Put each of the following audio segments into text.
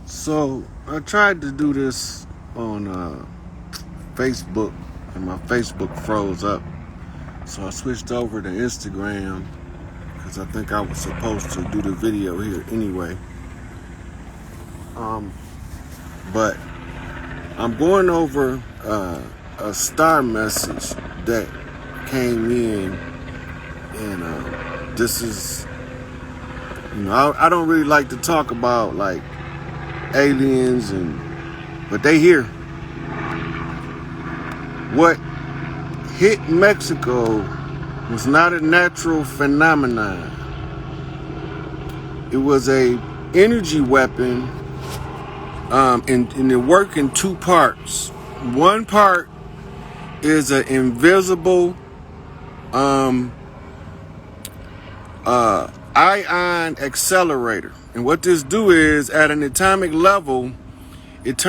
So I tried to do this on Facebook, and my Facebook froze up. So I switched over to Instagram because I think I was supposed to do the video here anyway. But I'm going over a star message that came in, and this is, I don't really like to talk about like aliens, but they here. What hit Mexico was not a natural phenomenon. It was a energy weapon, and it worked in two parts. One part is an invisible ion accelerator, and what this do is, at an atomic level, it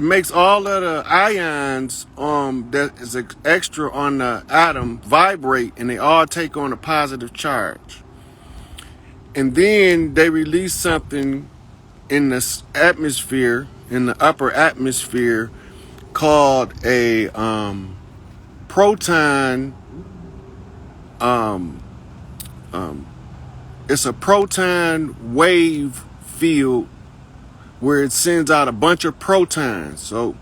makes all of the ions that is extra on the atom vibrate, and they all take on a positive charge. And then they release something in the atmosphere, in the upper atmosphere, called a proton. It's a proton wave field where it sends out a bunch of protons. So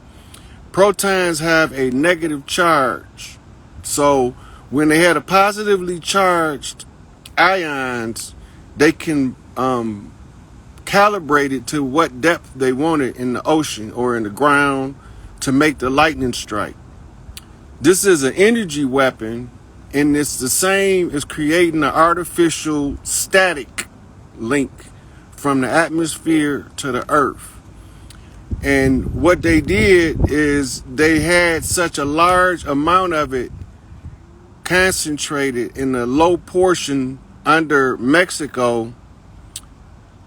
protons have a negative charge. So when they had a positively charged ions, they can calibrate it to what depth they want it in the ocean or in the ground to make the lightning strike. This is an energy weapon, and it's the same as creating an artificial static link from the atmosphere to the earth. And what they did is they had such a large amount of it concentrated in a low portion under Mexico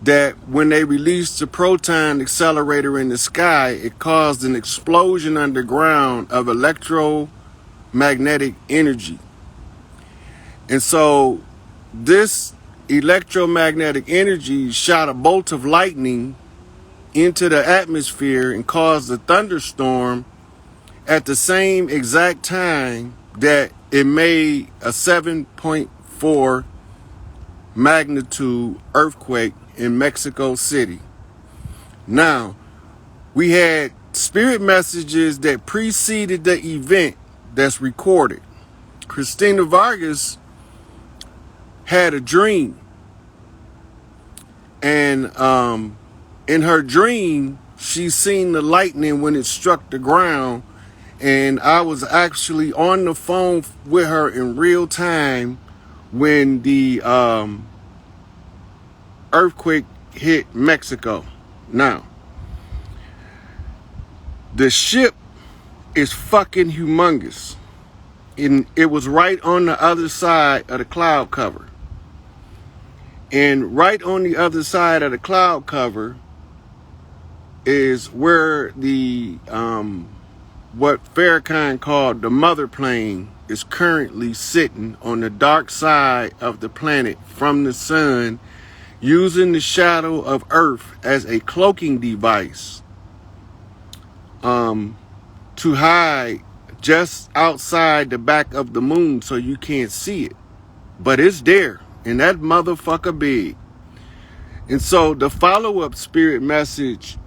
that when they released the proton accelerator in the sky, it caused an explosion underground of electromagnetic energy. And so this electromagnetic energy shot a bolt of lightning into the atmosphere and caused a thunderstorm at the same exact time that it made a 7.4 magnitude earthquake in Mexico City. Now, we had spirit messages that preceded the event that's recorded. Christina Vargas had a dream, and in her dream she seen the lightning when it struck the ground, and I was actually on the phone with her in real time when the earthquake hit Mexico. Now, the ship is fucking humongous, and it was right on the other side of the cloud cover. And right on the other side of the cloud cover is where the what Farrakhan called the mother plane is currently sitting on the dark side of the planet from the sun, using the shadow of Earth as a cloaking device to hide just outside the back of the moon so you can't see it. But it's there, and that motherfucker big. And so the follow-up spirit message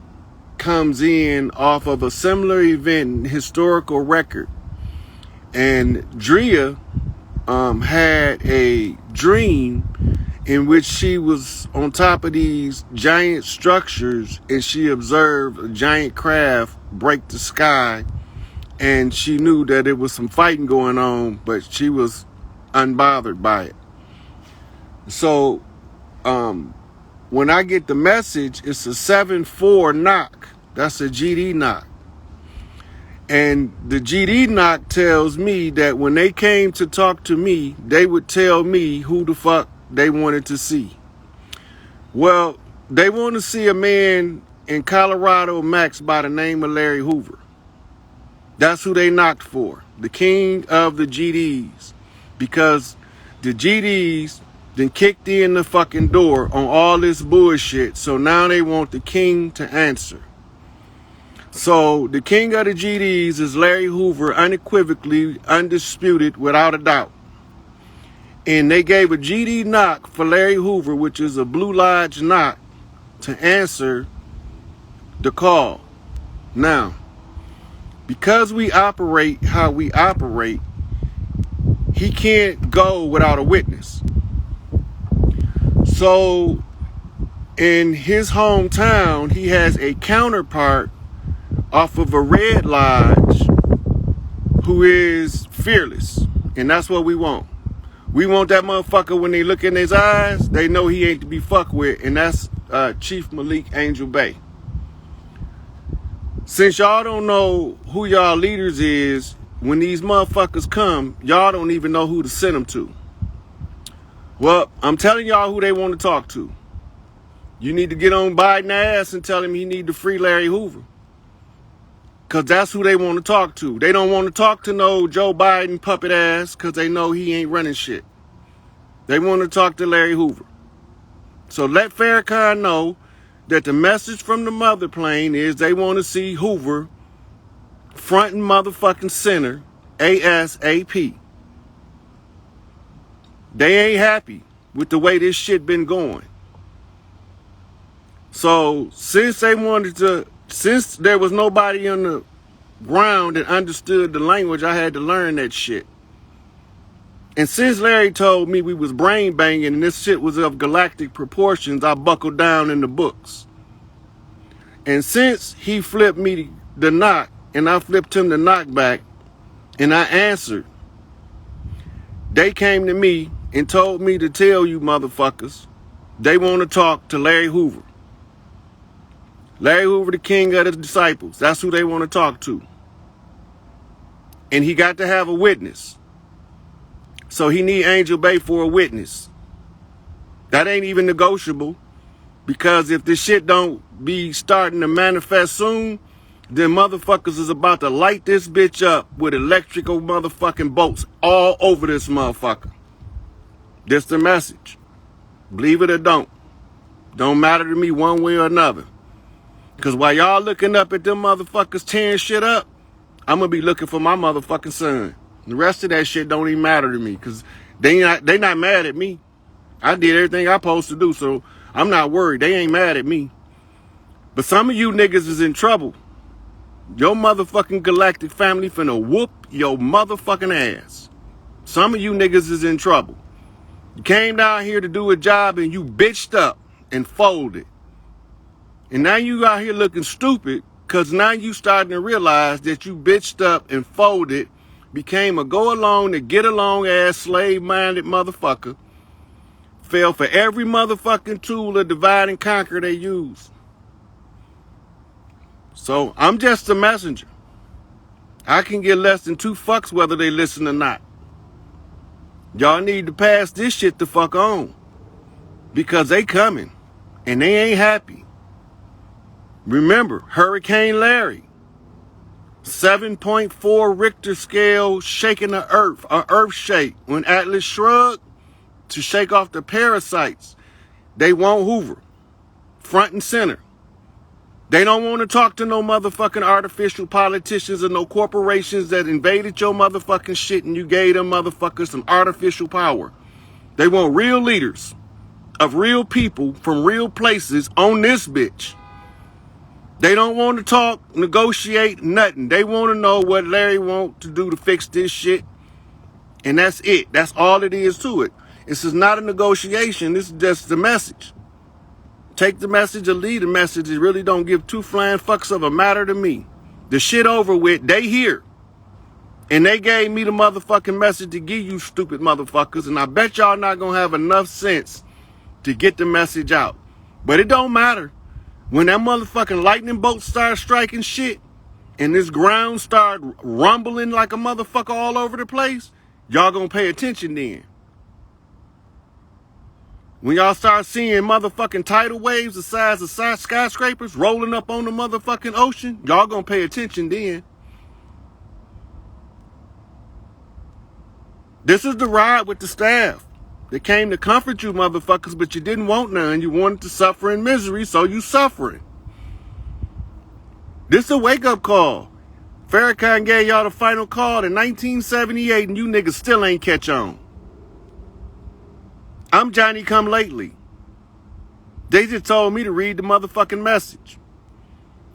comes in off of a similar event, historical record. And Drea had a dream in which she was on top of these giant structures, and she observed a giant craft break the sky, and she knew that there was some fighting going on, but she was unbothered by it. So when I get the message, it's a 7-4 knock. That's a GD knock. And the GD knock tells me that when they came to talk to me, they would tell me who the fuck they wanted to see. Well, they want to see a man in Colorado Max by the name of Larry Hoover. That's who they knocked for, the king of the GDs, because the GDs then kicked in the fucking door on all this bullshit. So now they want the king to answer. So the king of the GDs is Larry Hoover, unequivocally, undisputed, without a doubt. And they gave a GD knock for Larry Hoover, which is a Blue Lodge knock, to answer the call. Now, because we operate how we operate, he can't go without a witness. So in his hometown, he has a counterpart off of a Red Lodge who is fearless. And that's what we want. We want that motherfucker, when they look in his eyes, they know he ain't to be fucked with. And that's Chief Malik Angel Bay. Since y'all don't know who y'all leaders is, when these motherfuckers come, y'all don't even know who to send them to. Well, I'm telling y'all who they want to talk to. You need to get on Biden's ass and tell him he need to free Larry Hoover. Because that's who they want to talk to. They don't want to talk to no Joe Biden puppet ass because they know he ain't running shit. They want to talk to Larry Hoover. So let Farrakhan know that the message from the mother plane is they want to see Hoover front and motherfucking center ASAP. They ain't happy with the way this shit been going. So since there was nobody on the ground that understood the language, I had to learn that shit. And since Larry told me we was brain banging and this shit was of galactic proportions, I buckled down in the books. And since he flipped me the knock and I flipped him the knock back and I answered, they came to me and told me to tell you motherfuckers they want to talk to Larry Hoover. Larry Hoover, the king of the disciples. That's who they want to talk to. And he got to have a witness. So he need Angel Bay for a witness. That ain't even negotiable. Because if this shit don't be starting to manifest soon, then motherfuckers is about to light this bitch up with electrical motherfucking bolts all over this motherfucker. That's the message. Believe it or don't. Don't matter to me one way or another. Because while y'all looking up at them motherfuckers tearing shit up, I'm going to be looking for my motherfucking son. The rest of that shit don't even matter to me because they not mad at me. I did everything I supposed to do, so I'm not worried. They ain't mad at me. But some of you niggas is in trouble. Your motherfucking galactic family finna whoop your motherfucking ass. Some of you niggas is in trouble. You came down here to do a job and you bitched up and folded. And now you out here looking stupid because now you starting to realize that you bitched up and folded, became a go-along to get-along ass slave-minded motherfucker, fell for every motherfucking tool of divide and conquer they use. So I'm just a messenger. I can get less than 2 fucks whether they listen or not. Y'all need to pass this shit the fuck on. Because they coming. And they ain't happy. Remember, Hurricane Larry. 7.4 Richter scale shaking the earth. An earth shake. When Atlas shrugged to shake off the parasites, they want Hoover. Front and center. They don't want to talk to no motherfucking artificial politicians or no corporations that invaded your motherfucking shit and you gave them motherfuckers some artificial power. They want real leaders of real people from real places on this bitch. They don't want to talk, negotiate, nothing. They want to know what Larry wants to do to fix this shit. And that's it. That's all it is to it. This is not a negotiation. This is just the message. Take the message or leave the message. It really don't give 2 flying fucks of a matter to me. The shit over with, they here. And they gave me the motherfucking message to give you stupid motherfuckers. And I bet y'all not going to have enough sense to get the message out. But it don't matter. When that motherfucking lightning bolt start striking shit and this ground start rumbling like a motherfucker all over the place, y'all gonna pay attention then. When y'all start seeing motherfucking tidal waves the size of skyscrapers rolling up on the motherfucking ocean, y'all gonna pay attention then. This is the ride with the staff. They came to comfort you motherfuckers, but you didn't want none. You wanted to suffer in misery, so you suffering. This a wake-up call. Farrakhan gave y'all the final call in 1978, and you niggas still ain't catch on. I'm Johnny Come Lately. They just told me to read the motherfucking message.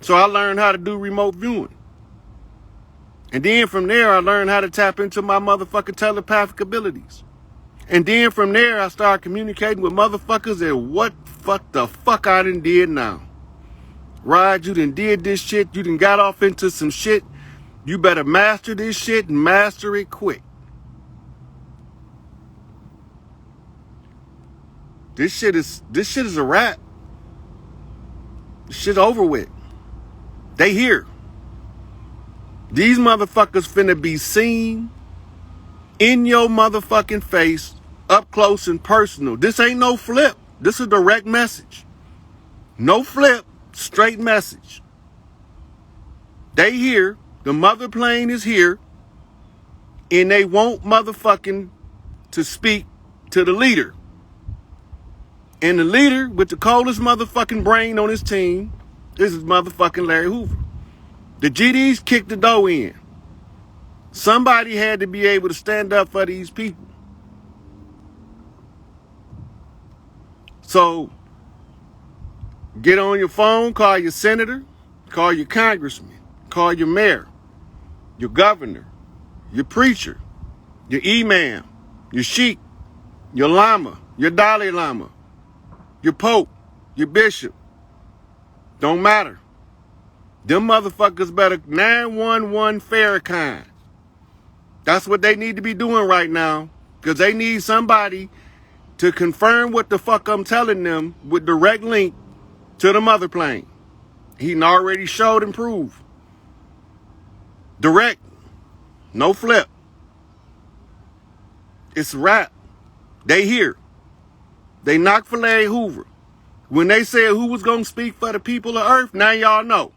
So I learned how to do remote viewing. And then from there, I learned how to tap into my motherfucking telepathic abilities. And then from there, I started communicating with motherfuckers and what the fuck I done did now. Rod, you done did this shit. You done got off into some shit. You better master this shit and master it quick. This shit is a wrap. This shit's over with. They here. These motherfuckers finna be seen in your motherfucking face, up close and personal. This ain't no flip. This is a direct message. No flip, straight message. They here. The mother plane is here. And they want motherfucking to speak to the leader. And the leader with the coldest motherfucking brain on his team is motherfucking Larry Hoover. The GDs kicked the door in. Somebody had to be able to stand up for these people. So, get on your phone, call your senator, call your congressman, call your mayor, your governor, your preacher, your imam, your sheikh, your lama, your Dalai Lama, your pope, your bishop. Don't matter. Them motherfuckers better 911 Farrakhan. That's what they need to be doing right now. Because they need somebody to confirm what the fuck I'm telling them with direct link to the mother plane. He already showed and proved. Direct. No flip. It's a wrap. They here. They knocked for Larry Hoover. When they said who was going to speak for the people of Earth, now y'all know.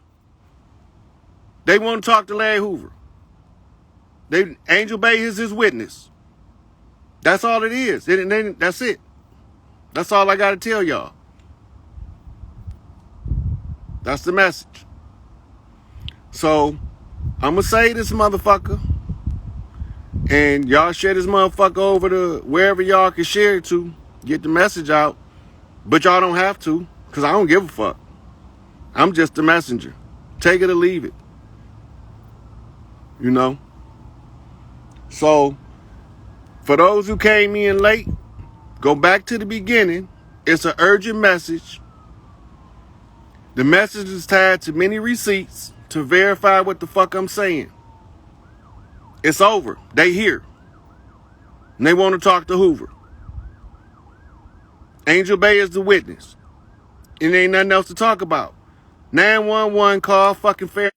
They want to talk to Larry Hoover. Angel Bay is his witness. That's all it is. That's it. That's all I got to tell y'all. That's the message. So, I'm going to say this motherfucker. And y'all share this motherfucker over to wherever y'all can share it to. Get the message out. But y'all don't have to. Because I don't give a fuck. I'm just the messenger. Take it or leave it. You know? So, for those who came in late, go back to the beginning. It's an urgent message. The message is tied to many receipts to verify what the fuck I'm saying. It's over. They here. And they want to talk to Hoover. Angel Bay is the witness. And there ain't nothing else to talk about. 911 call fucking fair.